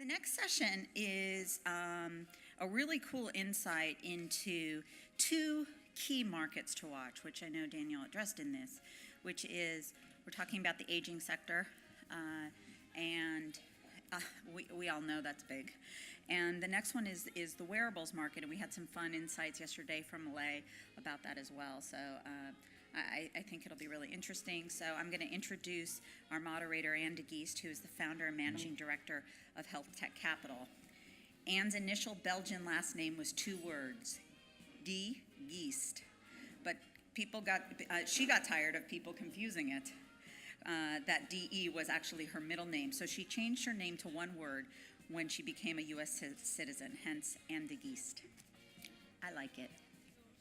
The next session is a really cool insight into two key markets to watch, which I know Daniel addressed in this, which is we're talking about the aging sector, and we all know that's big. And the next one is the wearables market, and we had some fun insights yesterday from Malay about that as well. So I think it'll be really interesting. So I'm going to introduce our moderator, Anne de Geest, who is the founder and managing director of Health Tech Capital. Anne's initial Belgian last name was two words, de Geest. But she got tired of people confusing it. That DE was actually her middle name. So she changed her name to one word when she became a U.S. citizen, hence Anne de Geest. I like it.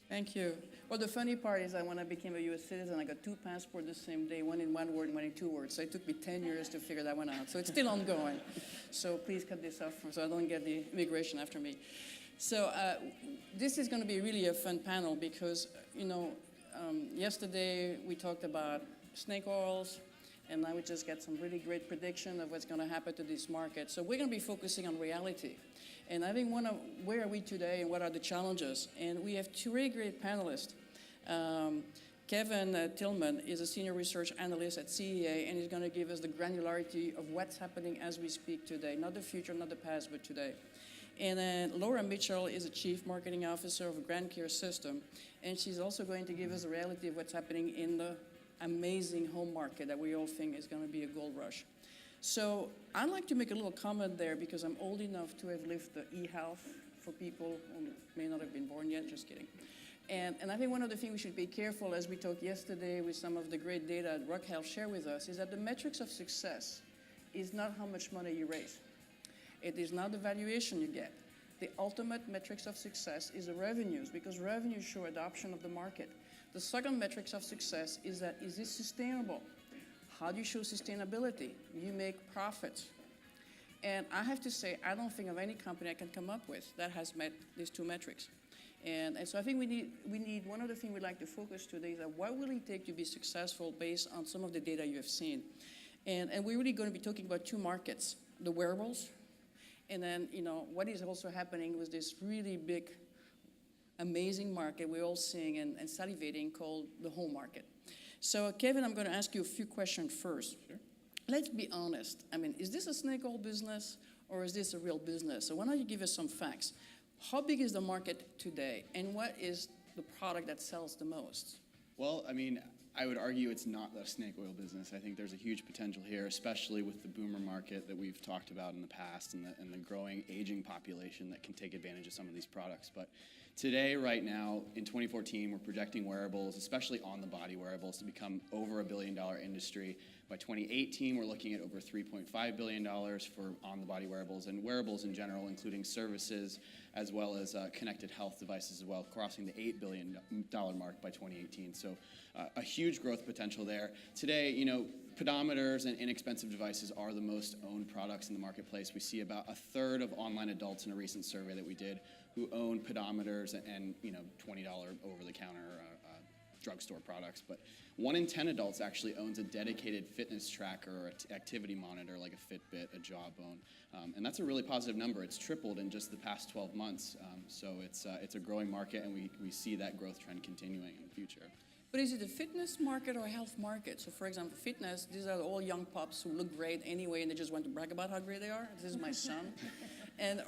Thank you. Well, the funny part is that when I became a U.S. citizen, I got two passports the same day, one in one word and one in two words. So it took me 10 years to figure that one out. So it's still ongoing. So please cut this off so I don't get the immigration after me. So this is going to be really a fun panel because, yesterday we talked about snake oils, and now we just get some really great prediction of what's going to happen to this market. So we're going to be focusing on reality. And I think where are we today and what are the challenges? And we have two really great panelists. Kevin Tillman is a senior research analyst at CEA, and he's going to give us the granularity of what's happening as we speak today. Not the future, not the past, but today. And then Laura Mitchell is a chief marketing officer of Grand Care System, and she's also going to give us the reality of what's happening in the amazing home market that we all think is going to be a gold rush. So I'd like to make a little comment there because I'm old enough to have lived the e-health for people who may not have been born yet, just kidding. And I think one of the things we should be careful, as we talked yesterday with some of the great data that Rock Health shared with us, is that the metrics of success is not how much money you raise. It is not the valuation you get. The ultimate metrics of success is the revenues, because revenues show adoption of the market. The second metrics of success is that, is this sustainable? How do you show sustainability? You make profits. And I have to say, I don't think of any company I can come up with that has met these two metrics. And so I think we need one of the things we'd like to focus today is that what will it take to be successful based on some of the data you have seen? And we're really going to be talking about two markets, the wearables, and then what is also happening with this really big, amazing market we're all seeing and salivating called the home market. So Kevin, I'm going to ask you a few questions first. Sure. Let's be honest. I mean, is this a snake oil business or is this a real business? So why don't you give us some facts? How big is the market today and what is the product that sells the most? Well, I mean, I would argue it's not a snake oil business. I think there's a huge potential here, especially with the boomer market that we've talked about in the past and the growing aging population that can take advantage of some of these products. But today, right now, in 2014, we're projecting wearables, especially on-the-body wearables, to become over $1 billion industry. By 2018, we're looking at over $3.5 billion for on-the-body wearables, and wearables in general, including services, as well as connected health devices as well, crossing the $8 billion mark by 2018. So a huge growth potential there. Today, pedometers and inexpensive devices are the most owned products in the marketplace. We see about a third of online adults in a recent survey that we did who own pedometers and $20 over-the-counter drugstore products. But 1 in 10 adults actually owns a dedicated fitness tracker or activity monitor like a Fitbit, a Jawbone. And that's a really positive number. It's tripled in just the past 12 months. So it's a growing market, and we see that growth trend continuing in the future. But is it a fitness market or a health market? So for example, fitness, these are all young pups who look great anyway and they just want to brag about how great they are. This is my son.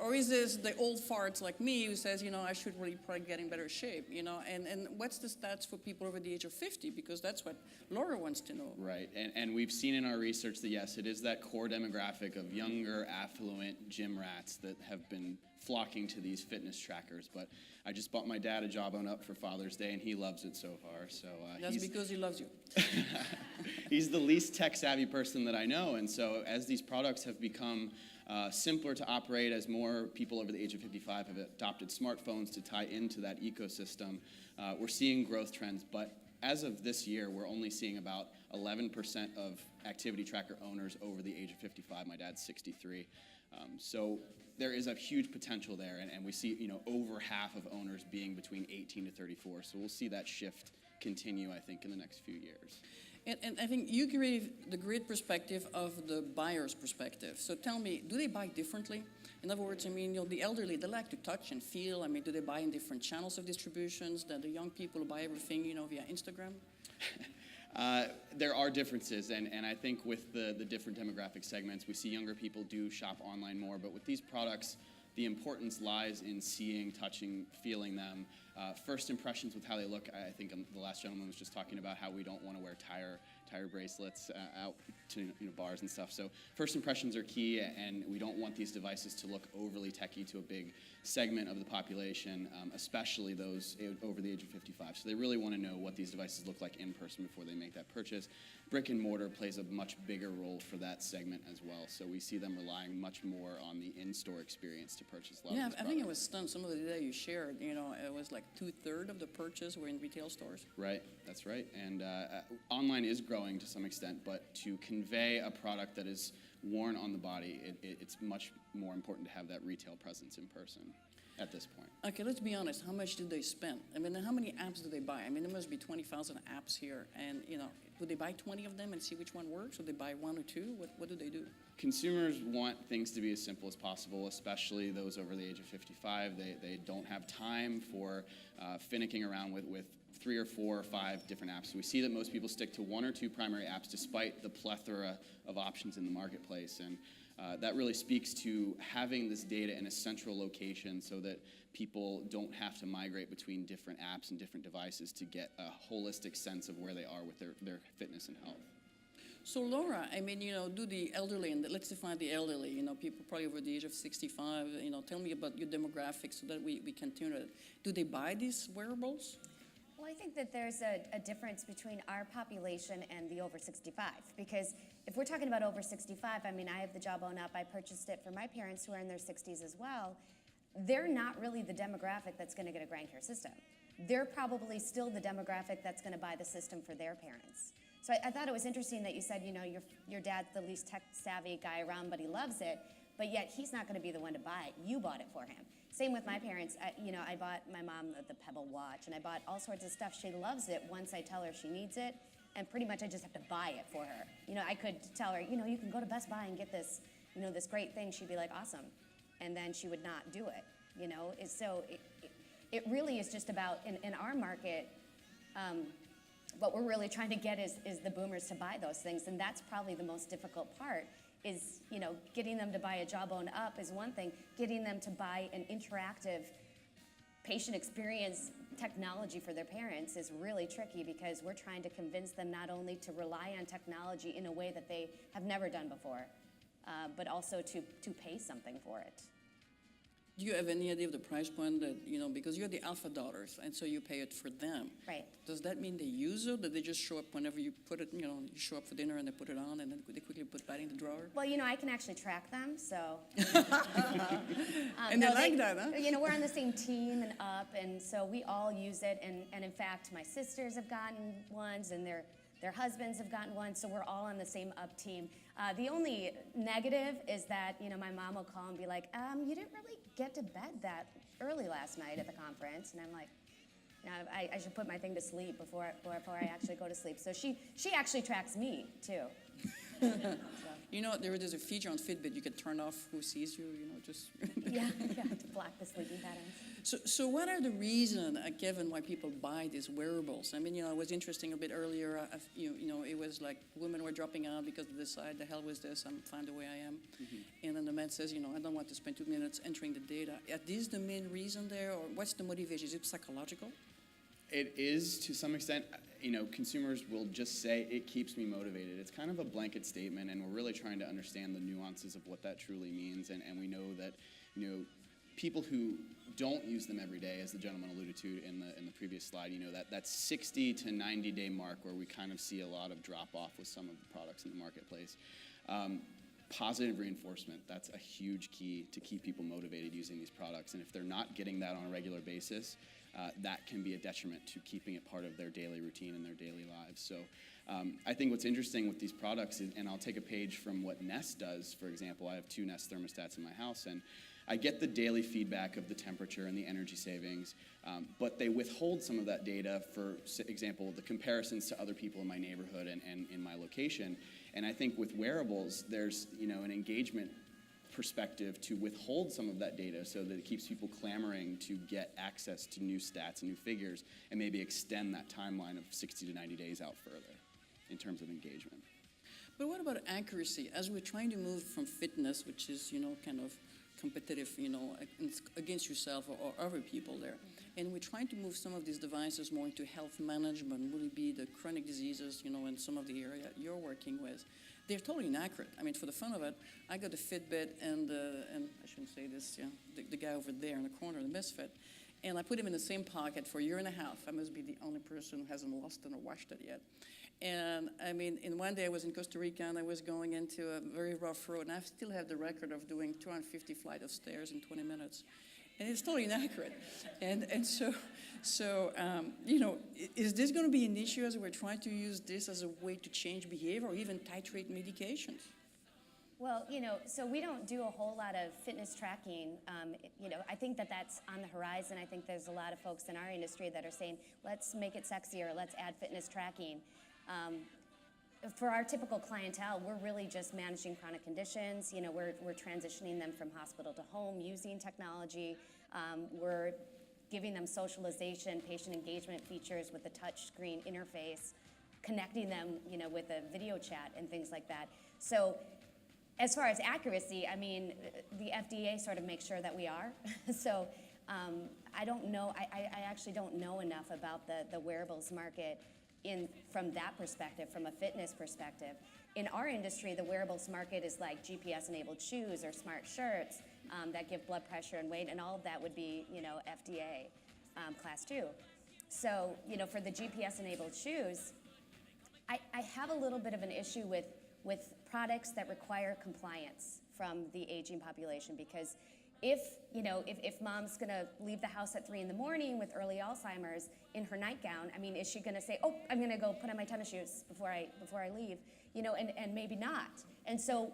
Or is this the old farts like me who says, I should really probably get in better shape, And what's the stats for people over the age of 50? Because that's what Laura wants to know. Right, and we've seen in our research that yes, it is that core demographic of younger, affluent gym rats that have been flocking to these fitness trackers. But I just bought my dad a Jawbone up for Father's Day, and he loves it so far. So that's because he loves you. He's the least tech-savvy person that I know, and so as these products have become simpler to operate, as more people over the age of 55 have adopted smartphones to tie into that ecosystem, we're seeing growth trends. But as of this year, we're only seeing about 11% of activity tracker owners over the age of 55. My dad's 63. So there is a huge potential there, and we see over half of owners being between 18 to 34. So we'll see that shift continue, I think, in the next few years. And I think you gave the great perspective of the buyer's perspective. So tell me, do they buy differently? In other words, I mean, the elderly, they like to touch and feel. I mean, do they buy in different channels of distributions than the young people who buy everything, via Instagram? There are differences, and I think with the different demographic segments, we see younger people do shop online more, but with these products, the importance lies in seeing, touching, feeling them. First impressions with how they look. I think the last gentleman was just talking about how we don't want to wear tire bracelets out to bars and stuff. So first impressions are key, and we don't want these devices to look overly techy to a big segment of the population, especially those over the age of 55. So they really want to know what these devices look like in person before they make that purchase. Brick and mortar plays a much bigger role for that segment as well. So we see them relying much more on the in-store experience to purchase a lot of these I think it products. was stunned. Some of the data you shared, it was like 2/3 of the purchase were in retail stores. Right, that's right. And online is growing to some extent, but to convey a product that is worn on the body, it's much more important to have that retail presence in person at this point. Okay, let's be honest. How much did they spend? I mean, how many apps do they buy? I mean, there must be 20,000 apps here. And, would they buy 20 of them and see which one works? Or they buy one or two? What do they do? Consumers want things to be as simple as possible, especially those over the age of 55. They don't have time for finicking around with 3 or 4 or 5 different apps. So we see that most people stick to 1 or 2 primary apps despite the plethora of options in the marketplace. And that really speaks to having this data in a central location so that people don't have to migrate between different apps and different devices to get a holistic sense of where they are with their fitness and health. So Laura, I mean, do the elderly, and let's define the elderly, people probably over the age of 65, tell me about your demographics so that we can tune it. Do they buy these wearables? Well, I think that there's a difference between our population and the over 65, because if we're talking about over 65, I mean, I have the Jawbone up. I purchased it for my parents who are in their 60s as well. They're not really the demographic that's going to get a Grand Care system. They're probably still the demographic that's going to buy the system for their parents. So I thought it was interesting that you said, your dad's the least tech-savvy guy around, but he loves it, but yet he's not going to be the one to buy it. You bought it for him. Same with my parents. I bought my mom the Pebble watch, and I bought all sorts of stuff. She loves it once I tell her she needs it, and pretty much I just have to buy it for her. I could tell her, you can go to Best Buy and get this, this great thing. She'd be like, awesome. And then she would not do it, So it really is just about, in our market, what we're really trying to get is the boomers to buy those things, and that's probably the most difficult part. Is, getting them to buy a Jawbone up is one thing. Getting them to buy an interactive patient experience technology for their parents is really tricky because we're trying to convince them not only to rely on technology in a way that they have never done before, but also to pay something for it. Do you have any idea of the price point that, because you're the alpha daughters, and so you pay it for them. Right. Does that mean they use it, or they just show up whenever you put it, you show up for dinner and they put it on, and then they quickly put it back in the drawer? Well, I can actually track them, so. And they like that, huh? We're on the same team and up, and so we all use it, and in fact, my sisters have gotten ones, and their husbands have gotten one, so we're all on the same up team. The only negative is that, my mom will call and be like, you didn't really get to bed that early last night at the conference. And I'm like, I should put my thing to sleep before I actually go to sleep. So she actually tracks me, too. So. There is a feature on Fitbit you can turn off who sees you, just... yeah, to block the sleeping patterns. So what are the reasons, Kevin, why people buy these wearables? I mean, it was interesting a bit earlier, it was like women were dropping out because they decide, the hell with this, I'm fine the way I am. Mm-hmm. And then the man says, I don't want to spend 2 minutes entering the data. Are these the main reason there, or what's the motivation? Is it psychological? It is to some extent. Consumers will just say, it keeps me motivated. It's kind of a blanket statement, and we're really trying to understand the nuances of what that truly means. And we know that, people who don't use them every day, as the gentleman alluded to in the previous slide, that 60 to 90 day mark where we kind of see a lot of drop off with some of the products in the marketplace. positive reinforcement, that's a huge key to keep people motivated using these products. And if they're not getting that on a regular basis, that can be a detriment to keeping it part of their daily routine and their daily lives. So I think what's interesting with these products is, and I'll take a page from what Nest does, for example. I have 2 Nest thermostats in my house, and I get the daily feedback of the temperature and the energy savings, but they withhold some of that data, for example, the comparisons to other people in my neighborhood and in my location. And I think with wearables, there's an engagement perspective to withhold some of that data so that it keeps people clamoring to get access to new stats and new figures, and maybe extend that timeline of 60 to 90 days out further in terms of engagement. But what about accuracy? As we're trying to move from fitness, which is, kind of competitive, against yourself or other people there, and we're trying to move some of these devices more into health management, would it be the chronic diseases, in some of the area you're working with? They're totally inaccurate. I mean, for the fun of it, I got a Fitbit and I shouldn't say this, the guy over there in the corner, the misfit, and I put him in the same pocket for a year and a half. I must be the only person who hasn't lost it or washed it yet. And I mean, in one day I was in Costa Rica and I was going into a very rough road, and I still have the record of doing 250 flights of stairs in 20 minutes. And it's totally inaccurate. And so is this going to be an issue as we're trying to use this as a way to change behavior or even titrate medications? Well, so we don't do a whole lot of fitness tracking. I think that that's on the horizon. I think there's a lot of folks in our industry that are saying, let's make it sexier, let's add fitness tracking. For our typical clientele, we're really just managing chronic conditions. We're transitioning them from hospital to home using technology. We're giving them socialization, patient engagement features with the touch screen interface, connecting them, with a video chat and things like that. So as far as accuracy, I mean, the FDA sort of makes sure that we are. So I don't know, I actually don't know enough about the wearables market from that perspective, from a fitness perspective. In our industry, the wearables market is like GPS-enabled shoes or smart shirts that give blood pressure and weight, and all of that would be, FDA class 2. So, for the GPS-enabled shoes, I have a little bit of an issue with products that require compliance from the aging population, because if mom's gonna leave the house at 3 in the morning with early Alzheimer's in her nightgown, I mean, is she gonna say, oh, I'm gonna go put on my tennis shoes before I leave, and maybe not. And so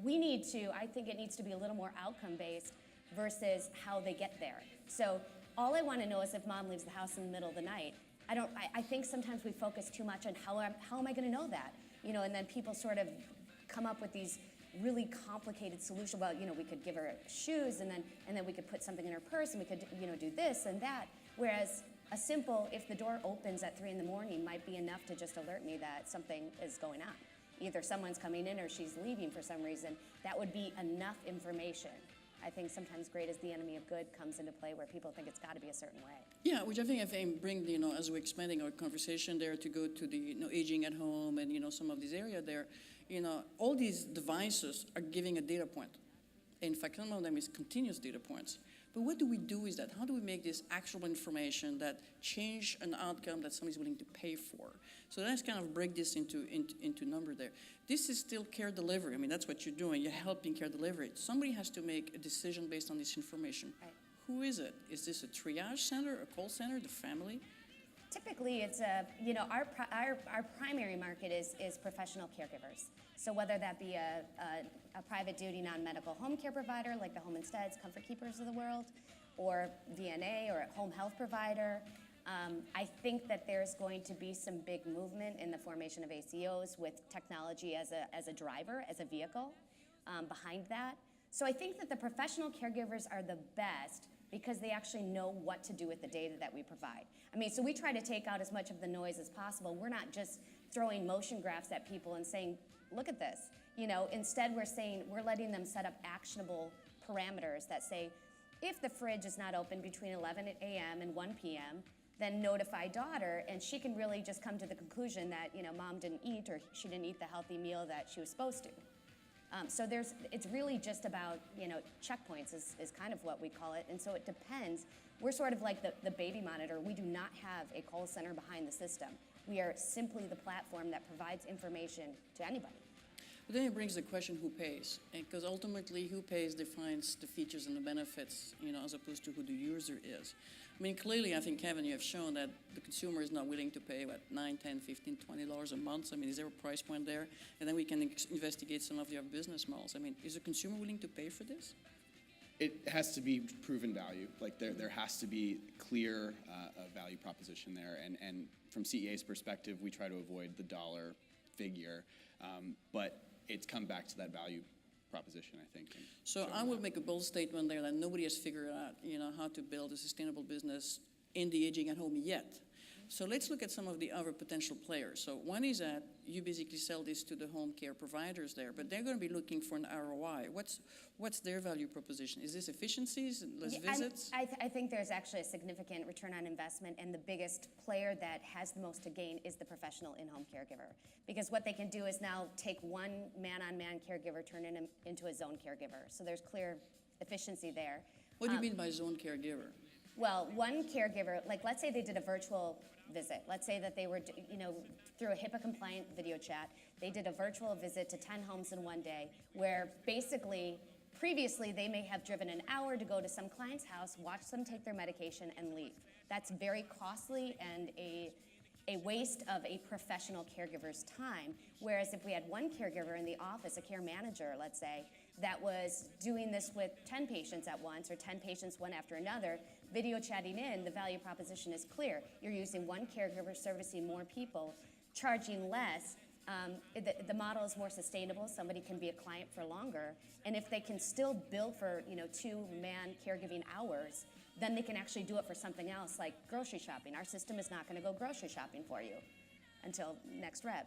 I think it needs to be a little more outcome-based versus how they get there. So all I wanna know is if mom leaves the house in the middle of the night. I think sometimes we focus too much on how am I gonna know that? And then people sort of come up with these really complicated solution. Well, we could give her shoes, and then we could put something in her purse, and we could, do this and that. Whereas a simple, if the door opens at 3 in the morning, might be enough to just alert me that something is going on. Either someone's coming in or she's leaving for some reason. That would be enough information. I think sometimes great is the enemy of good comes into play, where people think it's got to be a certain way. Yeah, which I think bring, as we're expanding our conversation there to go to the, aging at home and, some of these areas there, all these devices are giving a data point. In fact, some of them is continuous data points. But what do we do with that? How do we make this actual information that change an outcome that somebody's willing to pay for? So let's kind of break this into number there. This is still care delivery. I mean, that's what you're doing. You're helping care delivery. Somebody has to make a decision based on this information. Right. Who is it? Is this a triage center, a call center, the family? Typically, it's our primary market is professional caregivers. So whether that be a private duty non-medical home care provider like the Home Insteads, Comfort Keepers of the world, or VNA or a home health provider, I think that there's going to be some big movement in the formation of ACOs with technology as a driver, as a vehicle behind that. So I think that the professional caregivers are the best because they actually know what to do with the data that we provide. I mean, so we try to take out as much of the noise as possible. We're not just throwing motion graphs at people and saying, look at this. Instead we're letting them set up actionable parameters that say, if the fridge is not open between 11 a.m. and 1 p.m., then notify daughter, and she can really just come to the conclusion that, mom didn't eat, or she didn't eat the healthy meal that she was supposed to. So it's really just about, checkpoints is kind of what we call it. And so it depends. We're sort of like the baby monitor. We do not have a call center behind the system. We are simply the platform that provides information to anybody. But then it brings the question, who pays? Because ultimately, who pays defines the features and the benefits, as opposed to who the user is. I mean, clearly, I think, Kevin, you have shown that the consumer is not willing to pay, $9, $10, $15, $20 a month. I mean, is there a price point there? And then we can investigate some of your business models. I mean, is the consumer willing to pay for this? It has to be proven value. Like there has to be clear value proposition there. And from CEA's perspective, we try to avoid the dollar figure, but it's come back to that value proposition, I think. So I will make a bold statement there that nobody has figured out, how to build a sustainable business in the aging at home yet. So let's look at some of the other potential players. So one is that you basically sell this to the home care providers there, but they're going to be looking for an ROI. What's their value proposition? Is this efficiencies, less visits? I think there's actually a significant return on investment, and the biggest player that has the most to gain is the professional in-home caregiver. Because what they can do is now take one man-on-man caregiver, turn him into a zone caregiver. So there's clear efficiency there. What do you mean by zone caregiver? Well, one caregiver, like let's say they did a virtual visit. Let's say that they were, through a HIPAA-compliant video chat, they did a virtual visit to 10 homes in one day, where basically, previously, they may have driven an hour to go to some client's house, watch them take their medication, and leave. That's very costly and a waste of a professional caregiver's time. Whereas if we had one caregiver in the office, a care manager, let's say, that was doing this with 10 patients at once or 10 patients one after another, video chatting in, the value proposition is clear. You're using one caregiver servicing more people, charging less. The model is more sustainable. Somebody can be a client for longer. And if they can still bill for 2-man caregiving hours, then they can actually do it for something else like grocery shopping. Our system is not going to go grocery shopping for you until next rev.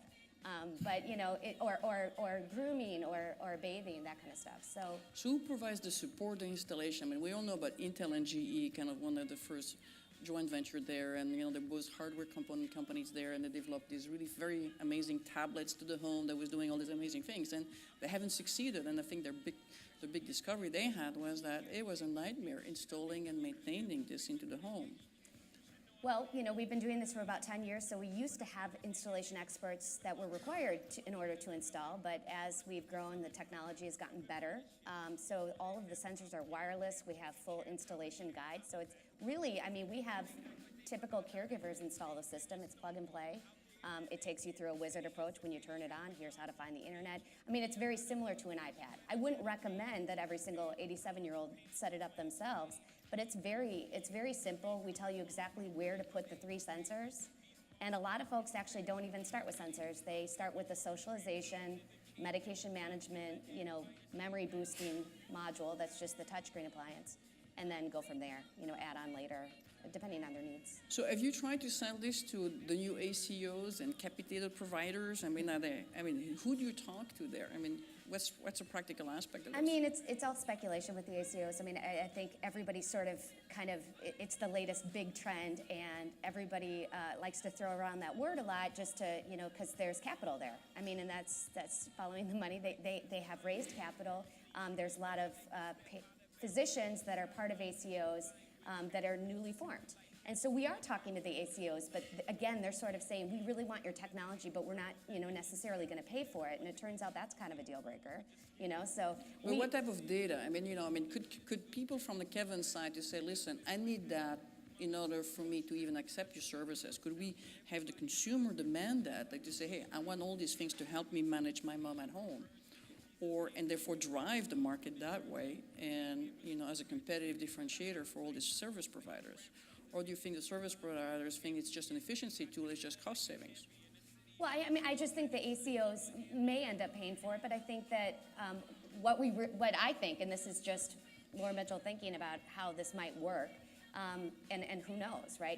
Or grooming or bathing, that kind of stuff. So who provides the support, the installation? I mean, we all know about Intel and GE, kind of one of the first joint venture there, and there was hardware component companies there, and they developed these really very amazing tablets to the home that was doing all these amazing things, and they haven't succeeded. And I think the big discovery they had was that it was a nightmare installing and maintaining this into the home. Well, we've been doing this for about 10 years, so we used to have installation experts that were required in order to install, but as we've grown, the technology has gotten better. So all of the sensors are wireless. We have full installation guides. So it's really, we have typical caregivers install the system. It's plug and play. It takes you through a wizard approach when you turn it on. Here's how to find the internet. It's very similar to an iPad. I wouldn't recommend that every single 87-year-old set it up themselves, but it's very simple. We tell you exactly where to put the 3 sensors. And a lot of folks actually don't even start with sensors. They start with the socialization, medication management, memory boosting module. That's just the touchscreen appliance. And then go from there, add on later, depending on their needs. So have you tried to sell this to the new ACOs and capitated providers? Who do you talk to there? What's a practical aspect of this? It's all speculation with the ACOs. I think everybody sort of it's the latest big trend, and everybody likes to throw around that word a lot just to, because there's capital there. And that's following the money. They have raised capital. There's a lot of physicians that are part of ACOs that are newly formed. And so we are talking to the ACOs, but again, they're sort of saying, we really want your technology, but we're not, necessarily going to pay for it. And it turns out that's kind of a deal breaker, so. Well, what type of data? Could people from the Kevin side to say, listen, I need that in order for me to even accept your services? Could we have the consumer demand that, like to say, hey, I want all these things to help me manage my mom at home? And therefore drive the market that way, and as a competitive differentiator for all these service providers? Or do you think the service providers think it's just an efficiency tool, it's just cost savings? Well, I just think the ACOs may end up paying for it, but I think that what I think, and this is just Laura Mitchell thinking about how this might work, and who knows, right?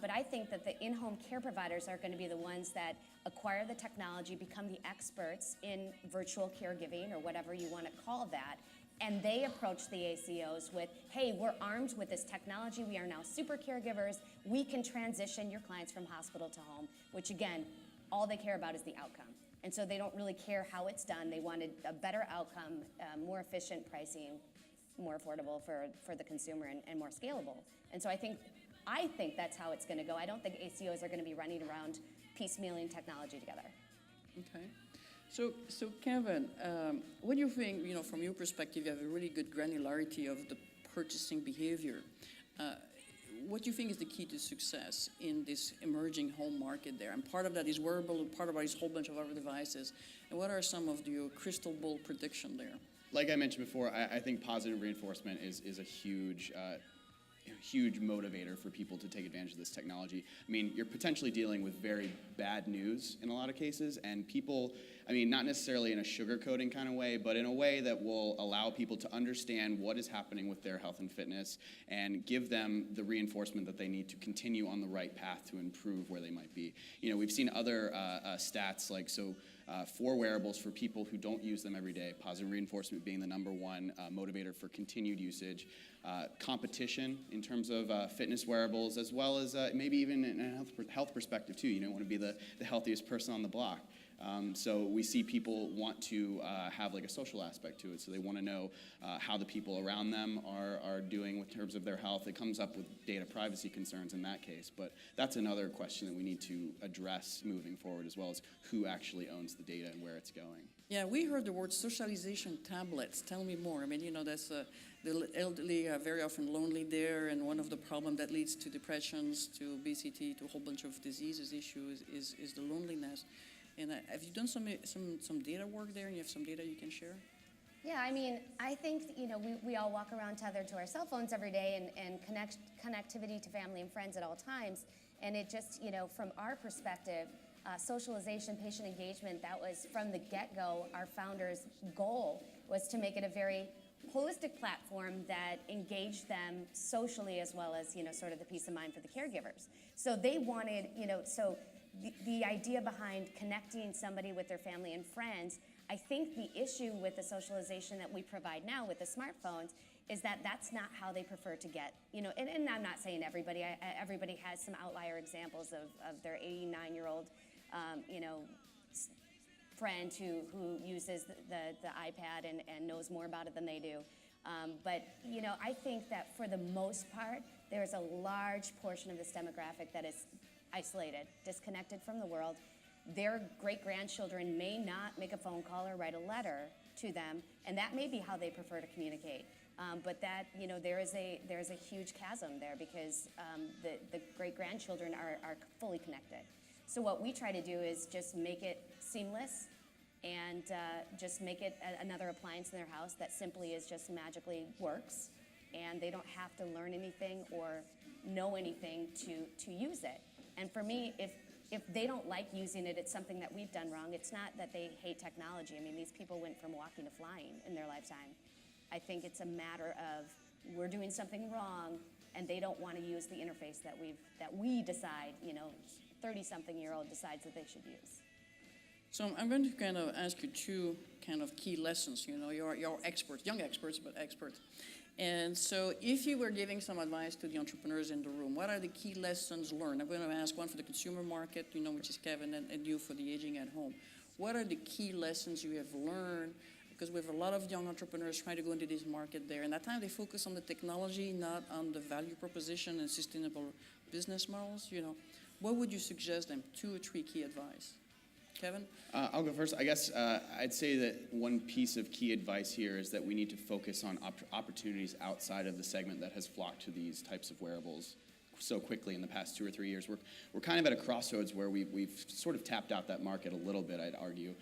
But I think that the in-home care providers are going to be the ones that acquire the technology, become the experts in virtual caregiving, or whatever you want to call that, and they approach the ACOs with, hey, we're armed with this technology. We are now super caregivers. We can transition your clients from hospital to home, which again, all they care about is the outcome. And so they don't really care how it's done. They wanted a better outcome, more efficient pricing, more affordable for the consumer, and more scalable. And so I think that's how it's going to go. I don't think ACOs are going to be running around piecemealing technology together. Okay. So Kevin, what do you think, from your perspective, you have a really good granularity of the purchasing behavior. What do you think is the key to success in this emerging home market there? And part of that is wearable, and part of that is a whole bunch of other devices. And what are some of your crystal ball prediction there? Like I mentioned before, I think positive reinforcement is a huge huge motivator for people to take advantage of this technology. I mean, you're potentially dealing with very bad news in a lot of cases, and people, I mean, not necessarily in a sugarcoating kind of way, but in a way that will allow people to understand what is happening with their health and fitness and give them the reinforcement that they need to continue on the right path to improve where they might be. You know, we've seen other stats like, for wearables for people who don't use them every day, positive reinforcement being the #1 motivator for continued usage. Competition in terms of fitness wearables, as well as maybe even in a health perspective too. You don't want to be the healthiest person on the block. So we see people want to have like a social aspect to it. So they want to know how the people around them are doing in terms of their health. It comes up with data privacy concerns in that case. But that's another question that we need to address moving forward, as well as who actually owns the data and where it's going. Yeah, we heard the word socialization tablets. Tell me more. I mean, that's the elderly are very often lonely there, and one of the problems that leads to depressions, to obesity, to a whole bunch of diseases issues is the loneliness. And have you done some data work there, and you have some data you can share? Yeah, I mean, I think, we all walk around tethered to our cell phones every day and connectivity to family and friends at all times. And it just, from our perspective, socialization, patient engagement, that was from the get-go, our founders' goal was to make it a very holistic platform that engaged them socially as well as, sort of the peace of mind for the caregivers. So they wanted, the idea behind connecting somebody with their family and friends, I think the issue with the socialization that we provide now with the smartphones is that that's not how they prefer to get, and I'm not saying everybody, everybody has some outlier examples of their 89-year-old, friend who uses the iPad and knows more about it than they do. But, I think that for the most part, there's a large portion of this demographic that is isolated, disconnected from the world. Their great-grandchildren may not make a phone call or write a letter to them, and that may be how they prefer to communicate. But that, there is a huge chasm there because the great-grandchildren are fully connected. So what we try to do is just make it seamless and just make it another appliance in their house that simply is just magically works, and they don't have to learn anything or know anything to use it. And for me, if they don't like using it, it's something that we've done wrong. It's not that they hate technology. I mean, these people went from walking to flying in their lifetime. I think it's a matter of we're doing something wrong, and they don't want to use the interface that we decide, 30-something-year-old decides that they should use. So I'm going to kind of ask you two kind of key lessons. You're experts, young experts, but experts. And so if you were giving some advice to the entrepreneurs in the room, what are the key lessons learned? I'm going to ask one for the consumer market, which is Kevin, and you for the aging at home. What are the key lessons you have learned? Because we have a lot of young entrepreneurs trying to go into this market there. And at times they focus on the technology, not on the value proposition and sustainable business models. What would you suggest them? 2 or 3 key advice. Kevin? I'll go first. I guess I'd say that one piece of key advice here is that we need to focus on opportunities outside of the segment that has flocked to these types of wearables so quickly in the past 2 or 3 years. We're kind of at a crossroads where we've sort of tapped out that market a little bit, I'd argue,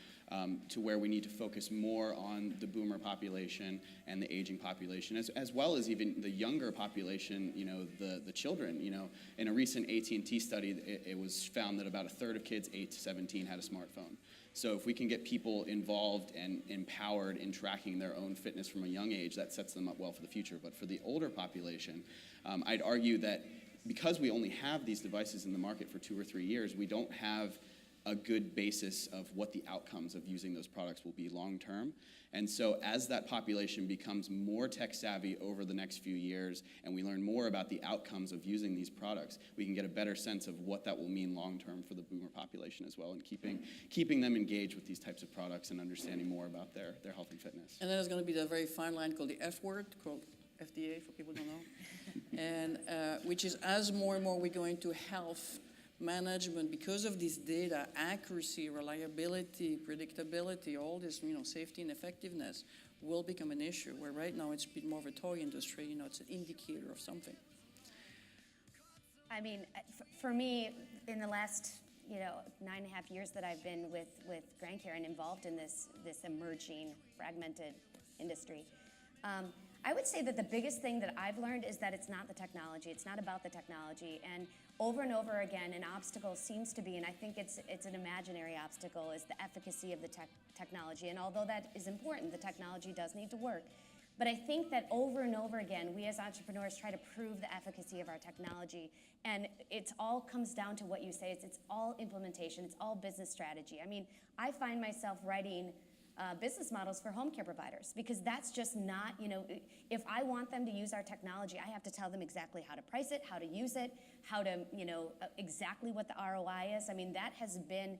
to where we need to focus more on the boomer population and the aging population, as well as even the younger population, the children. In a recent AT&T study, it was found that about a third of kids 8 to 17 had a smartphone. So if we can get people involved and empowered in tracking their own fitness from a young age, that sets them up well for the future. But for the older population, I'd argue that because we only have these devices in the market for 2 or 3 years, we don't have a good basis of what the outcomes of using those products will be long term. And so as that population becomes more tech savvy over the next few years and we learn more about the outcomes of using these products, we can get a better sense of what that will mean long term for the boomer population as well, and keeping them engaged with these types of products and understanding more about their health and fitness. And then there's going to be that very fine line called the F word, called FDA for people who don't know, and which is as more and more we're going to health management, because of this data, accuracy, reliability, predictability, all this, safety and effectiveness will become an issue, where right now it's a bit more of a toy industry, it's an indicator of something. I mean, for me, in the last 9.5 years that I've been with GrandCare and involved in this emerging, fragmented industry, I would say that the biggest thing that I've learned is that it's not the technology. It's not about the technology. And over again, an obstacle seems to be, and I think it's an imaginary obstacle, is the efficacy of the technology. And although that is important, the technology does need to work. But I think that over and over again, we as entrepreneurs try to prove the efficacy of our technology. And it all comes down to what you say. It's all implementation. It's all business strategy. I mean, I find myself writing business models for home care providers, because that's just not, if I want them to use our technology, I have to tell them exactly how to price it, how to use it, how to, exactly what the ROI is. I mean, that has been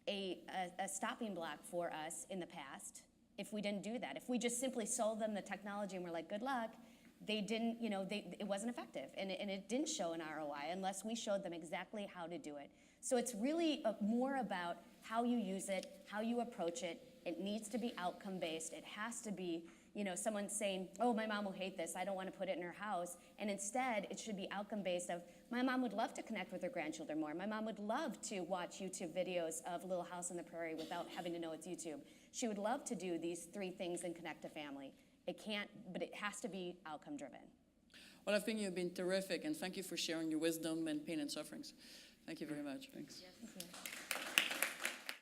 a stopping block for us in the past if we didn't do that. If we just simply sold them the technology and we're like, good luck, they didn't, it wasn't effective, and it didn't show an ROI unless we showed them exactly how to do it. So it's really more about how you use it, how you approach it. It needs to be outcome-based. It has to be, someone saying, oh, my mom will hate this, I don't want to put it in her house. And instead, it should be outcome-based of, my mom would love to connect with her grandchildren more. My mom would love to watch YouTube videos of Little House on the Prairie without having to know it's YouTube. She would love to do these 3 things and connect a family. It can't, but it has to be outcome-driven. Well, I think you've been terrific, and thank you for sharing your wisdom and pain and sufferings. Thank you very much. Thanks. Thank you.